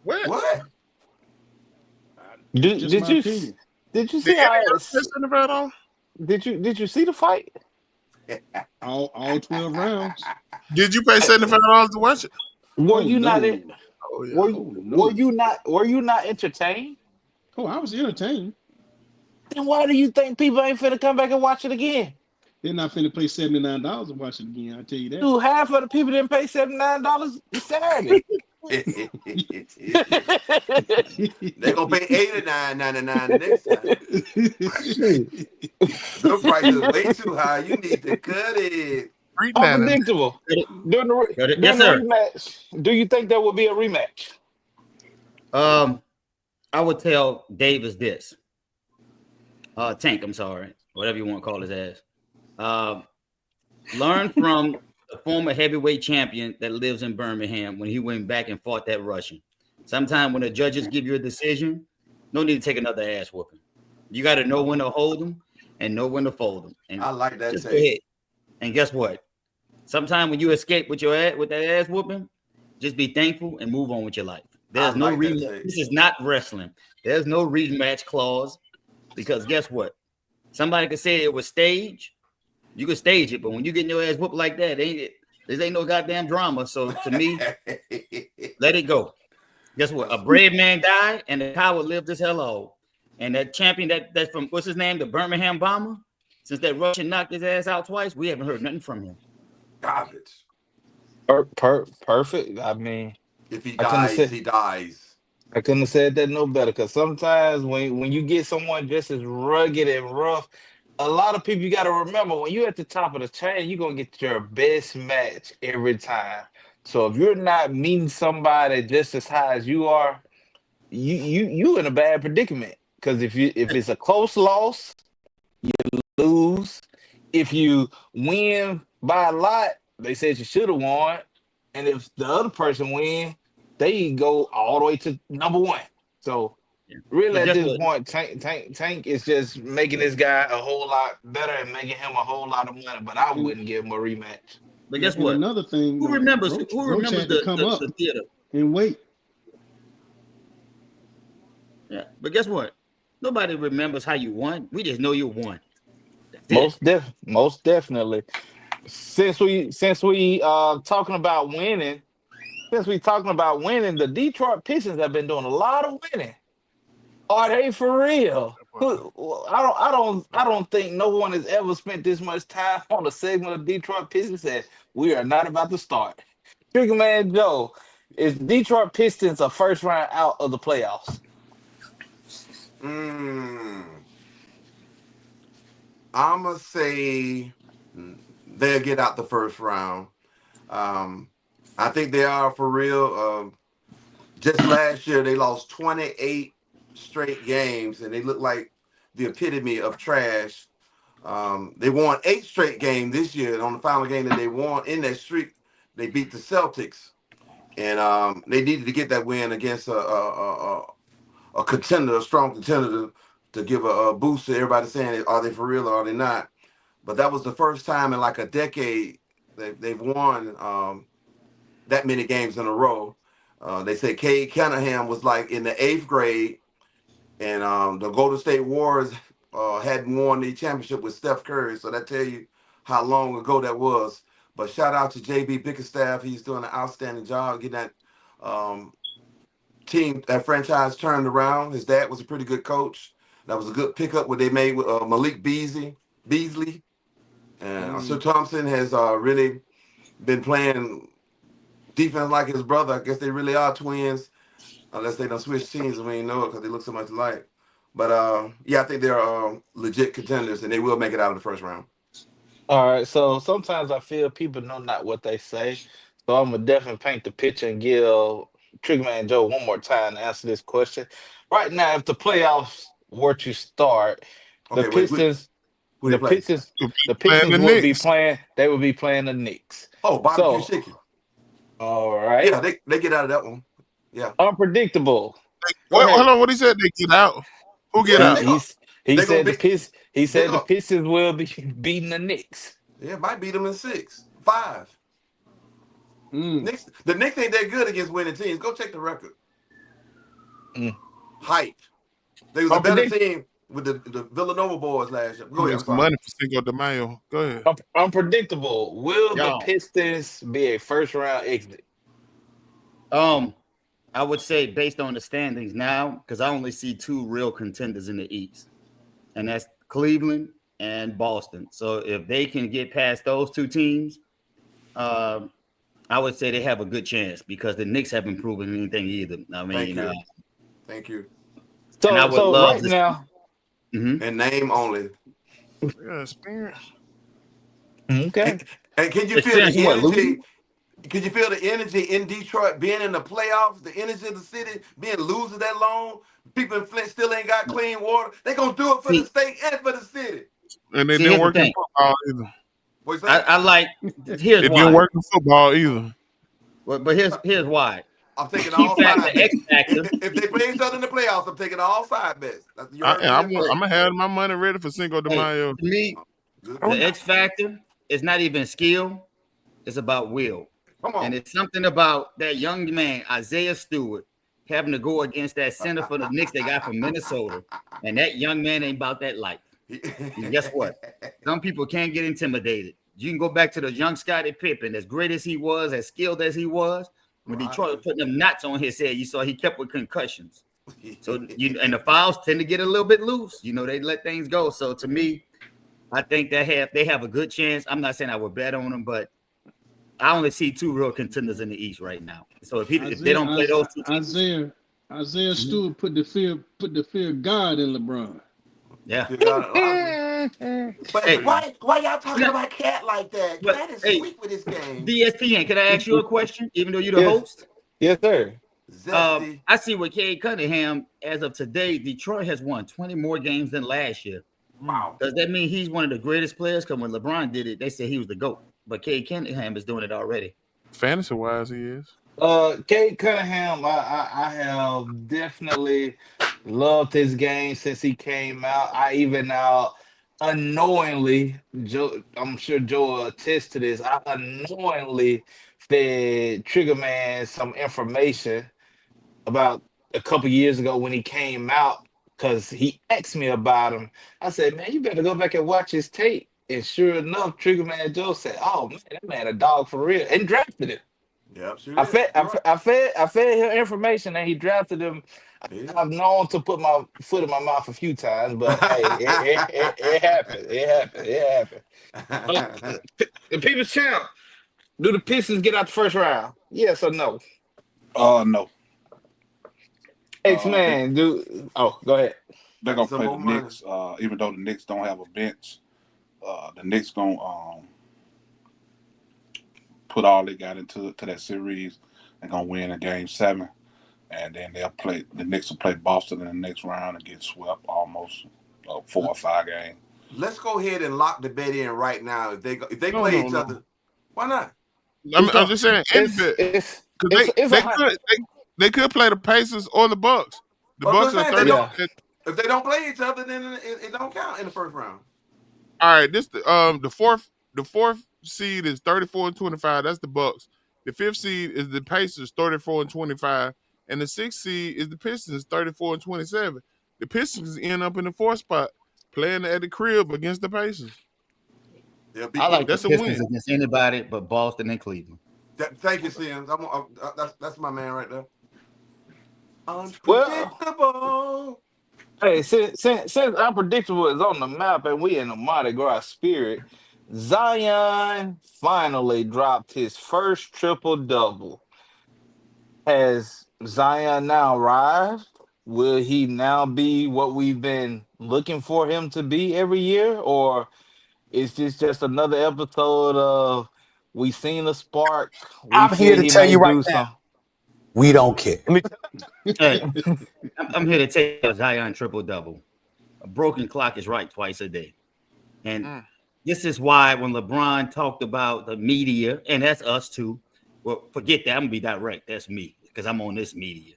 What? Did you see how? Did you see the fight? All 12 rounds. Did you pay $75 to watch it? Were you not? Oh, yeah. Were you not entertained? Oh, I was entertained. Then why do you think people ain't finna come back and watch it again? They're not finna pay $79 to watch it again. I tell you that. Dude, half of the people didn't pay $79 Saturday. They're gonna pay $89.99 next time. The price is way too high. You need to cut it. Unpredictable. During the rematch, do you think there will be a rematch? I would tell Davis this. Tank, I'm sorry, whatever you want to call his ass. Learn from the former heavyweight champion that lives in Birmingham when he went back and fought that Russian. Sometimes when the judges give you a decision, no need to take another ass whooping. You got to know when to hold them and know when to fold them. And I like that. Take. And guess what? Sometimes when you escape with that ass whooping, just be thankful and move on with your life. There's no rematch. This is not wrestling. There's no rematch clause because guess what? Somebody could say it was staged. You can stage it, but when you get your ass whooped like that, this ain't no goddamn drama. So to me, let it go. Guess what? A brave man died, and the coward lived his hell off. And that champion that's from what's his name, the Birmingham Bomber. Since that Russian knocked his ass out twice, we haven't heard nothing from him. Garbage. Perfect. I mean, if he dies, he dies. I couldn't have said that no better. Because sometimes when you get someone just as rugged and rough, a lot of people, you got to remember, when you're at the top of the chain, you're going to get your best match every time. So if you're not meeting somebody just as high as you are, you in a bad predicament. Because if it's a close loss, you lose. If you win by a lot, they said you should have won. And if the other person win, they go all the way to number one. So really, But at guess this what? point, Tank is just making this guy a whole lot better and making him a whole lot of money. But I wouldn't give him a rematch. But guess And what? another thing, Who remembers? Roach had to come up the theater? and wait. Yeah, but guess what? Nobody remembers how you won. We just know you won. That's it. Most definitely. Since we talking about winning, the Detroit Pistons have been doing a lot of winning. Are they for real? I don't think no one has ever spent this much time on a segment of Detroit Pistons that we are not about to start. Trigger Man Joe, is Detroit Pistons a first round out of the playoffs? I'ma say they'll get out the first round. I think they are for real. Just last year they lost 28 straight games, and they look like the epitome of trash. They won 8 straight games this year, and on the final game that they won in that streak, they beat the Celtics, and they needed to get that win against a contender, a strong contender, to give a boost to everybody saying, are they for real or are they not? But that was the first time in like a decade they've won that many games in a row. They say Cade Cunningham was like in the 8th grade, and the Golden State Warriors hadn't won the championship with Steph Curry. So that tell you how long ago that was. But shout out to JB Bickerstaff. He's doing an outstanding job getting that team, that franchise turned around. His dad was a pretty good coach. That was a good pickup what they made with Malik Beasley. And Sir Thompson has really been playing defense like his brother. I guess they really are twins, unless they don't switch teams and we ain't know it because they look so much alike. But yeah, I think they're legit contenders, and they will make it out of the first round. All right, so sometimes I feel people know not what they say. So I'm gonna definitely paint the picture and give Triggerman Joe one more time to answer this question. Right now, if the playoffs were to start, the Okay, wait, Pistons, who they the play? Pistons, the Playing the Pistons would be Knicks. playing. They would be playing the Knicks. Oh, barbecue So, chicken. all right, Yeah, they get out of that one. Yeah. unpredictable. Go What? ahead. Hold on. What he said? They get out. Who get Yeah, out? they go. He They gonna said beat. He They said the go. Pistons will be beating the Knicks. Yeah, might beat them in 6, 5. Knicks, the Knicks ain't that good against winning teams. Go check the record. Hype. They was a better team with the Villanova boys last year. Go ahead. I'm Get some sorry. money for Cinco de Mayo. Go ahead. Unpredictable. Will the Y'all. Pistons be a first round exit? I would say based on the standings now, because I only see 2 real contenders in the East, and that's Cleveland and Boston. So if they can get past those 2 teams, I would say they have a good chance because the Knicks haven't proven anything either. I mean, Thank you. and I would So love right now, And name only. Yeah, experience. okay. And can you feel Experience the what, energy? losing? Can you feel the energy in Detroit being in the playoffs? The energy of the city being losers that long. People in Flint still ain't got clean water. They gonna do it for the state and for the city. And they See, didn't here's the work in thing. football either. What's that? I like. Here's It why. didn't work in football either. But here's why. I'm taking Key all factor, side X bets. factor. If they play each other in the playoffs, I'm taking all side bets. You heard me I'm here first. gonna have my money ready for Cinco de Hey, Mayo. to me, the X factor is not even skill; it's about will. Come on. And it's something about that young man, Isaiah Stewart, having to go against that center for the Knicks they got from Minnesota. And that young man ain't about that life. And guess what? Some people can't get intimidated. You can go back to the young Scottie Pippen, as great as he was, as skilled as he was. When Detroit was putting them knots on his head, you saw he kept with concussions. So and the fouls tend to get a little bit loose. They let things go. So to me, I think they have a good chance. I'm not saying I would bet on them, but I only see 2 real contenders in the East right now. So if they don't play those 2 teams, Isaiah Stewart put the fear of God in LeBron. Yeah. But Hey. why y'all talking about Cat like that? Cat is sweet with his game. DSPN, can I ask you a question? Even though you're the Yes. host? Yes, sir. Zesty. I see with Cade Cunningham as of today. Detroit has won 20 more games than last year. Wow. Does that mean he's one of the greatest players? Because when LeBron did it, they said he was the GOAT. But Cade Cunningham is doing it already. Fantasy wise, he is. Cade Cunningham, I have definitely loved his game since he came out. I even now unknowingly, Joe, I'm sure Joe will attest to this. I unknowingly fed Triggerman some information about a couple years ago when he came out because he asked me about him. I said, man, you better go back and watch his tape. And sure enough, Triggerman Joe said, oh man, that man a dog for real, and drafted him. Yep, sure I is. fed, I, You're right. I fed him information and he drafted him. Yeah. I've known to put my foot in my mouth a few times, but hey, it happened. It happened. The People's Champ, do the Pistons get out the first round? Yes or no? No. X-Man, do. Oh, go ahead. They're gonna Some play more the money. Knicks. Even though the Knicks don't have a bench, the Knicks gonna put all they got into that series. They're gonna win in Game 7, and then they'll play. The Knicks will play Boston in the next round and get swept almost 4 or 5 games. Let's go ahead and lock the bet in right now. If they No, play no, each no. other, why not? I'm just saying, end bet because It's a high. they could play the Pacers or the Bucks. The But Bucks I'm are saying 30. if they don't play each other, then it don't count in the first round. All right, the fourth seed is 34-25. That's the Bucks. The fifth seed is the Pacers, 34-25, and the sixth seed is the Pistons, 34-27. The Pistons end up in the fourth spot, playing at the crib against the Pacers. I like the That's a Pistons win. against anybody but Boston and Cleveland. Thank you, Sims. That's my man right there. Well, Unpredictable. hey, since unpredictable is on the map and we in the Mardi Gras spirit, Zion finally dropped his first triple double. Has Zion now arrived? Will he now be what we've been looking for him to be every year, or is this just another episode of we seen a spark, we I'm here feel to he tell may you right do now, something? we don't care. Hey, I'm here to tell you a Zion triple double. A broken clock is right twice a day. And this is why when LeBron talked about the media, and that's us too. Well, forget that. I'm gonna be direct. That's me because I'm on this media.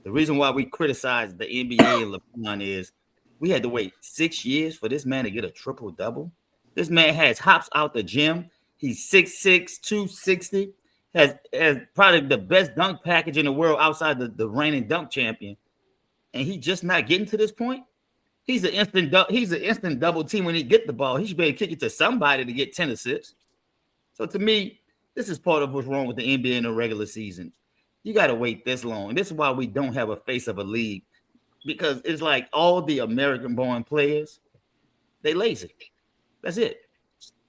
The reason why we criticize the NBA and LeBron is we had to wait 6 years for this man to get a triple double. This man has hops out the gym. He's 6'6", 260, has probably the best dunk package in the world outside the reigning dunk champion. And he just not getting to this point. He's an instant double team when he get the ball. He should be able to kick it to somebody to get 10 assists. So to me, this is part of what's wrong with the NBA in the regular season. You got to wait this long. This is why we don't have a face of a league, because it's like all the American-born players, they lazy. That's it.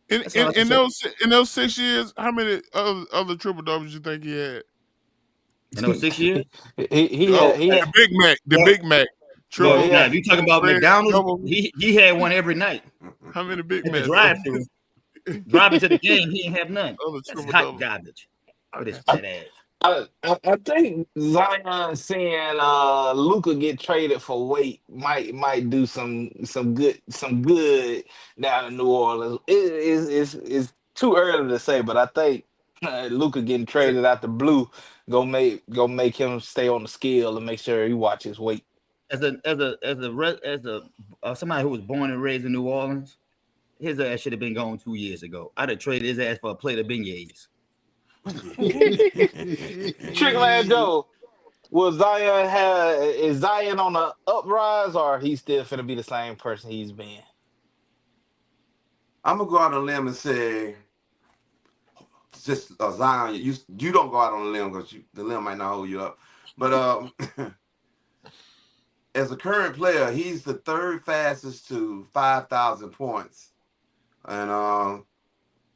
That's all I can say. In those 6 years, how many other triple doubles you think he had? In those 6 years? he Oh, had, he the had, Big Mac, yeah, triple. Well, now yeah. if you talking about Red, McDonald's, double. he had one every night How many Big at the Macs? drive-through. Driving to the game, he didn't have none. Other That's triple hot double. garbage with his Okay. fat ass. I think Zion seeing Luca get traded for weight might do some good down in New Orleans. It's too early to say, but I think Luca getting traded out the blue go make him stay on the scale and make sure he watches weight. As somebody who was born and raised in New Orleans, his ass should have been gone 2 years ago. I'd have traded his ass for a plate of beignets. Trickland Joe, is Zion on the uprise or he still finna be the same person he's been? I'm gonna go out on a limb and say, just Zion. You don't go out on a limb because the limb might not hold you up. But as a current player, he's the third fastest to 5,000 points, and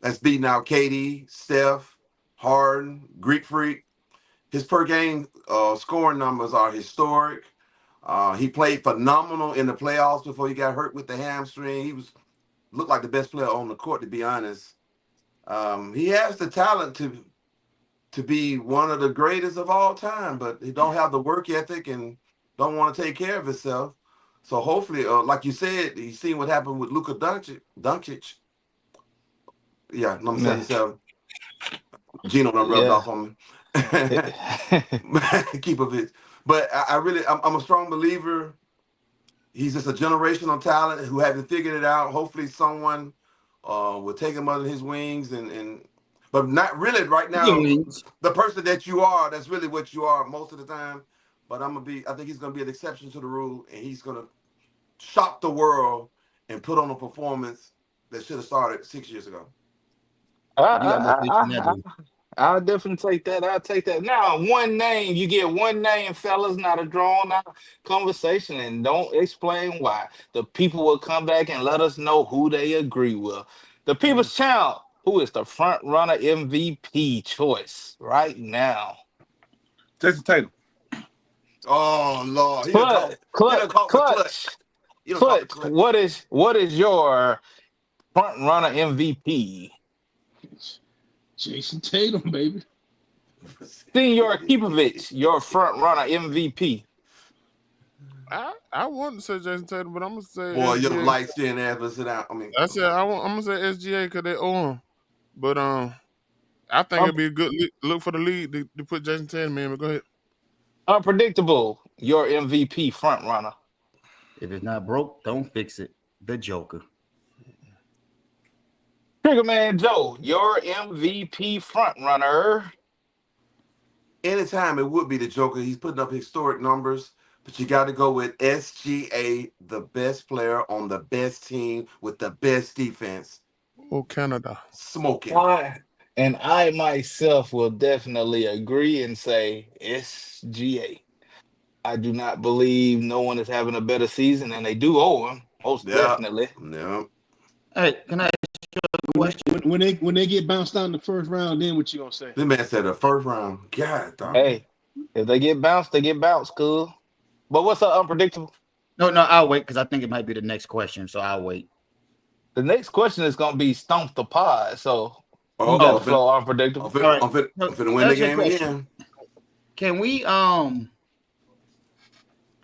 that's beating out KD, Steph, Harden, Greek Freak. His per game scoring numbers are historic. He played phenomenal in the playoffs before he got hurt with the hamstring. He looked like the best player on the court, to be honest. He has the talent to be one of the greatest of all time, but he don't have the work ethic and don't want to take care of himself. So hopefully, like you said, you seen what happened with Luka Doncic. Yeah, number 77. Gino done rubbed off on me. Keepovich. But I'm a strong believer. He's just a generational talent who hasn't figured it out. Hopefully someone will take him under his wings but not really right now. The person that you are, that's really what you are most of the time. But I think he's gonna be an exception to the rule, and he's gonna shock the world and put on a performance that should have started 6 years ago. I'll definitely take that. I'll take that. Now, one name. You get one name, fellas, not a drawn-out conversation, and don't explain why. The people will come back and let us know who they agree with. The People's Champ, who is the front-runner MVP choice right now? Jason Tatum. Oh, Lord. Clutch. What is your front-runner MVP? Jason Tatum, baby. Senor Keepovich, your front runner MVP. I want to say Jason Tatum, but I'm gonna say boy, SGA. your light skin ass will sit down. I said I'm gonna say SGA because they owe him. But I think it'd be a good look for the league to put Jason Tatum in. But go ahead. Unpredictable, your MVP front runner. If it's not broke, don't fix it. The Joker. Triggerman Joe, your MVP front runner. Anytime it would be the Joker. He's putting up historic numbers, but you got to go with SGA, the best player on the best team with the best defense. Oh, Canada. Smoking. And I myself will definitely agree and say SGA. I do not believe no one is having a better season, and they do owe him, most definitely. Yeah. Hey, can I ask you a question? When they get bounced out in the first round, then what you gonna say? This man said the first round. God, dog. Hey, if they get bounced, they get bounced, cool. But what's up, unpredictable? No, I'll wait because I think it might be the next question, so I'll wait. The next question is gonna be Stomp the Pod, so you got the flow, unpredictable. I'm finna win the game again. Can we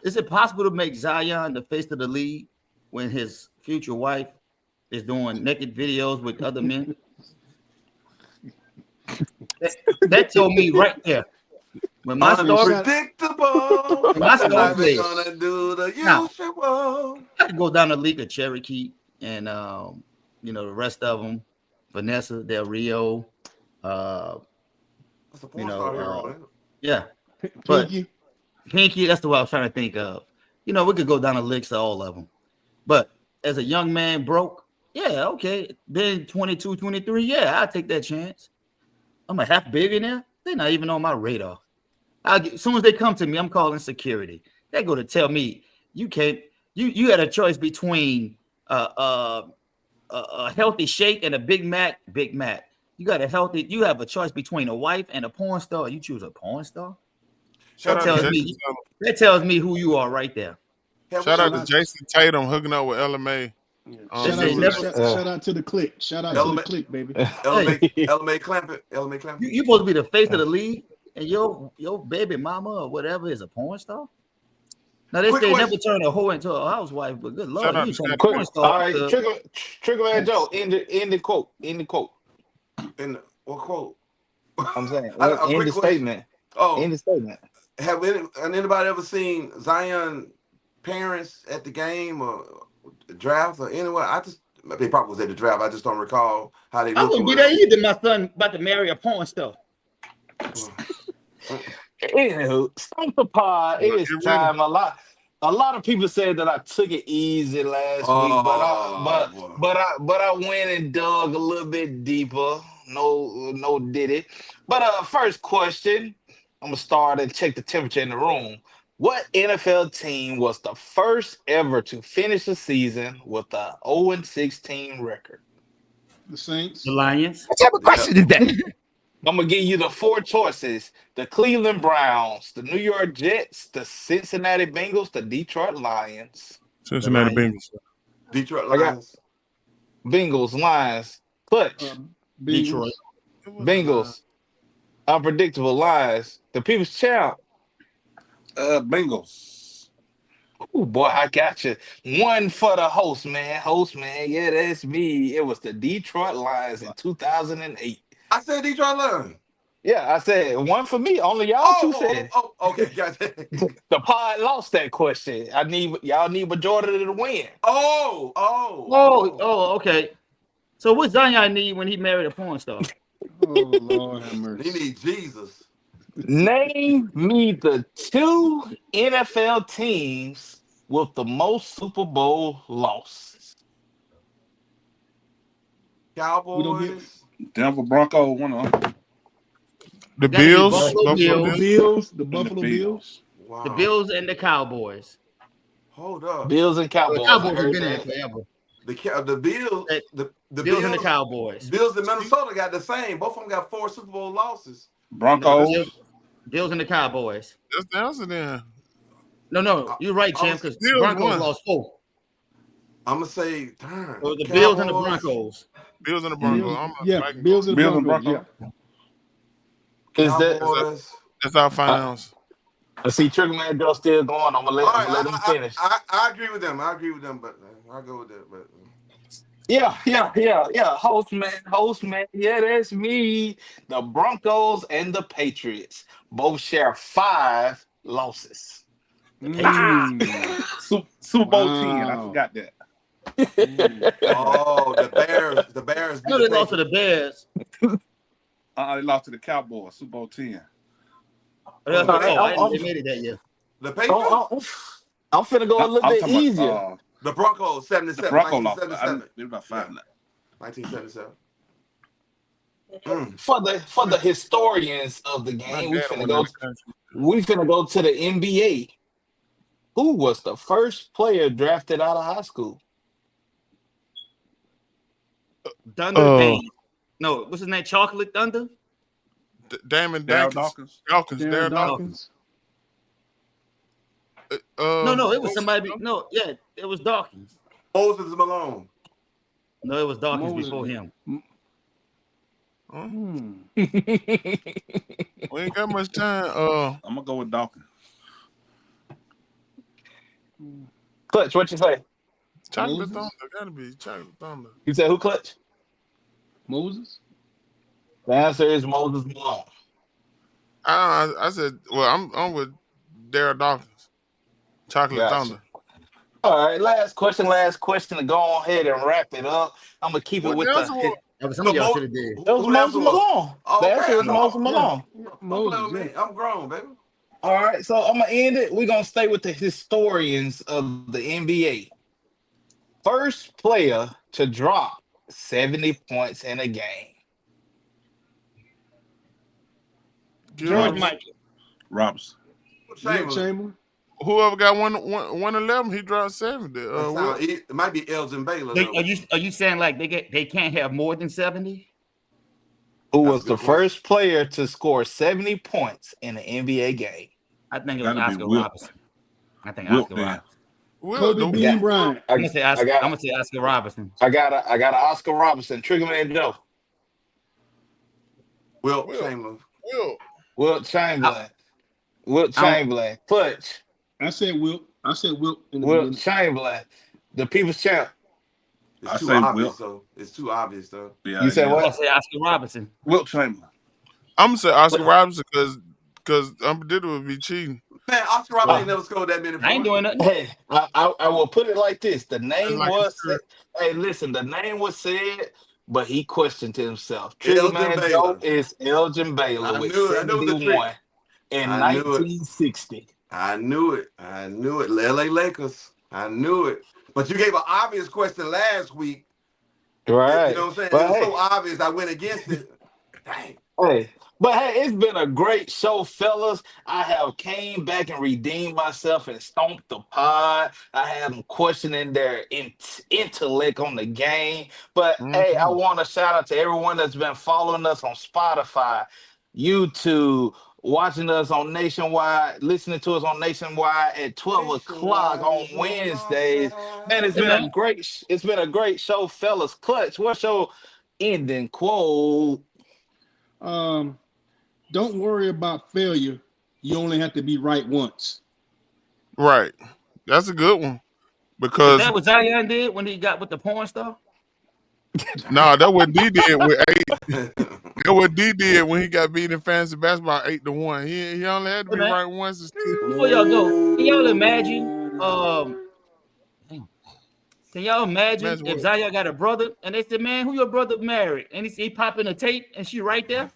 is it possible to make Zion the face of the league when his future wife is doing naked videos with other men? that told me right there. When my story unpredictable, my story gonna do the usual. I could go down the league of Cherokee and the rest of them, Vanessa Del Rio, yeah, but Pinky, that's the one I was trying to think of. We could go down the list of all of them. But as a young man broke, yeah, okay. Then 22, 23, yeah, I'll take that chance. I'm a half billionaire. They're not even on my radar. As soon as they come to me, I'm calling security. They're going to tell me you can't. You had a choice between a healthy shake and a Big Mac. Big Mac. You have a choice between a wife and a porn star. You choose a porn star. That tells me who you are right there. Shout out to Jason Tatum hooking up with LMA. Shout out to the click. Shout out to the click, baby. LMA Clampett. LMA Clampett. You supposed to be the face of the league, and your baby mama or whatever is a porn star. Now they say never turn a hoe into a housewife, but good Lord, you turn a porn star. All right, Triggerman Joe, end the quote. In what quote? I'm saying end the statement. Oh, end the statement. Have anybody ever seen Zion parents at the game or draft or anywhere? They probably was at the draft. I just don't recall how they. I wouldn't be there either. My son about to marry a porn star. Anywho, Stomp the Pod. It is time. A lot of people said that I took it easy last week, but I went and dug a little bit deeper. No did it. But first question, I'm gonna start and check the temperature in the room. What NFL team was the first ever to finish the season with a 0-16 record? The Saints. The Lions. What type of question is that? I'm going to give you the four choices. The Cleveland Browns, the New York Jets, the Cincinnati Bengals, the Detroit Lions. Cincinnati Bengals. Detroit Lions. Bengals, Lions. Clutch. Detroit. Bengals. Unpredictable lines. The people's champ. Bengals. Oh boy, I got you. One for the host, man. Host, man. Yeah, that's me. It was the Detroit Lions in 2008. I said Detroit Lions. Yeah, I said one for me. Only y'all two said. Okay, gotcha. The pod lost that question. Y'all need majority to win. Okay. So what Zion need when he married a porn star? Oh Lord have mercy. He need Jesus. Name me the 2 NFL teams with the most Super Bowl losses. Cowboys. Denver Broncos, one of them. The Gotta be Bills. Buffalo Bills. The Buffalo Bills. Wow. The Bills and the Cowboys. Hold up. Bills and Cowboys. The Cowboys I have heard been there that. forever. The Bills. The Bills and the Cowboys. Bills and Minnesota got the same. Both of them got 4 Super Bowl losses. Broncos. No, Bills and the Cowboys. That's the answer then. No, you're right, champ, because Bills Broncos won. lost 4. I'm gonna say, darn. So the Cowboys. Bills and the Broncos. Bills and the Broncos. Bills and the Broncos. Is that? Cowboys. That's our finals. I see Trigger Man Joe still going. I'm gonna let him finish. I agree with them. But I'll go with that. But Yeah. Host man. Yeah, that's me. The Broncos and the Patriots both share 5 losses. Super Bowl 10. I forgot that. The Bears. No, they lost to the Bears. They lost to the Cowboys. Super Bowl 10. I didn't admit it that year. The Patriots. I'm finna go a little bit easier. The Broncos 77. The Broncos 1977. They got 5 now. 1977. For the historians of the game, we finna go to the NBA. Who was the first player drafted out of high school? Thunder Dame. No, what's his name? Chocolate Thunder? Damon Dawkins. Darryl Dawkins. No, it was somebody. It was Dawkins. Moses Malone. No, it was Dawkins before him. We ain't got much time. I'm gonna go with Dawkins. Clutch, what you say? Chocolate Thunder. Gotta be Chocolate Thunder. You said who, Clutch? Moses. The answer is Moses Malone. I said, well, I'm with Darryl Dawkins. Chocolate Thunder. All right, last question to go ahead and wrap it up. I'm gonna keep it with the. Some of y'all should have did. That was Moses Malone. The answer was Moses Malone. I'm grown, baby. All right, so I'm gonna end it. We're gonna stay with the historians of the NBA. First player to drop 70 points in a game. George Michael. Robinson. Chamberlain. Whoever got 111, he dropped 70. It might be Elgin Baylor. Are you saying like they can't have more than 70? Who was the first player to score 70 points in an NBA game? I think it was Oscar Robertson. Kobe Bean Bryant. I'm gonna say Oscar Robertson. I got an Oscar Robertson. Triggerman Joe. Wilt Chamberlain. Wilt Chamberlain. Clutch. I said Wilt. Wilt Chamberlain. The people's champ. It's too obvious, though. Yeah, you said what? I say Oscar Robertson. Wilt Chamberlain. I'm gonna say Oscar Robertson because Unpredictable would be cheating. Man, Oscar Robertson never scored that many points. I ain't doing nothing. Hey, I will put it like this. The name was said. Hey, listen, the name was said, but he questioned himself. Triggerman Joe is Elgin Baylor with 71 in 1960. I knew it. LA Lakers. I knew it. But you gave an obvious question last week. Right. You know what I'm saying? But it was so obvious I went against it. Dang. Hey, it's been a great show, fellas. I have came back and redeemed myself and stomped the pod. I have them questioning their intellect on the game. But hey, I want to shout out to everyone that's been following us on Spotify, YouTube, watching us on Nationwide, listening to us on Nationwide at 12 o'clock on Wednesdays. Man, it's been a great show, fellas. Clutch, what's your ending quote? don't worry about failure. You only have to be right once. Right. That's a good one. Is Because that what Zion did when he got with the porn star? that's what D did with 8. That's what D did when he got beat in fantasy basketball 8-1. He only had to Hey, be man, right once. And still. before y'all go, can y'all imagine? Can y'all imagine Imagine if what? Zion got a brother and they said, "Man, who your brother married?" And he pop in a tape and she right there.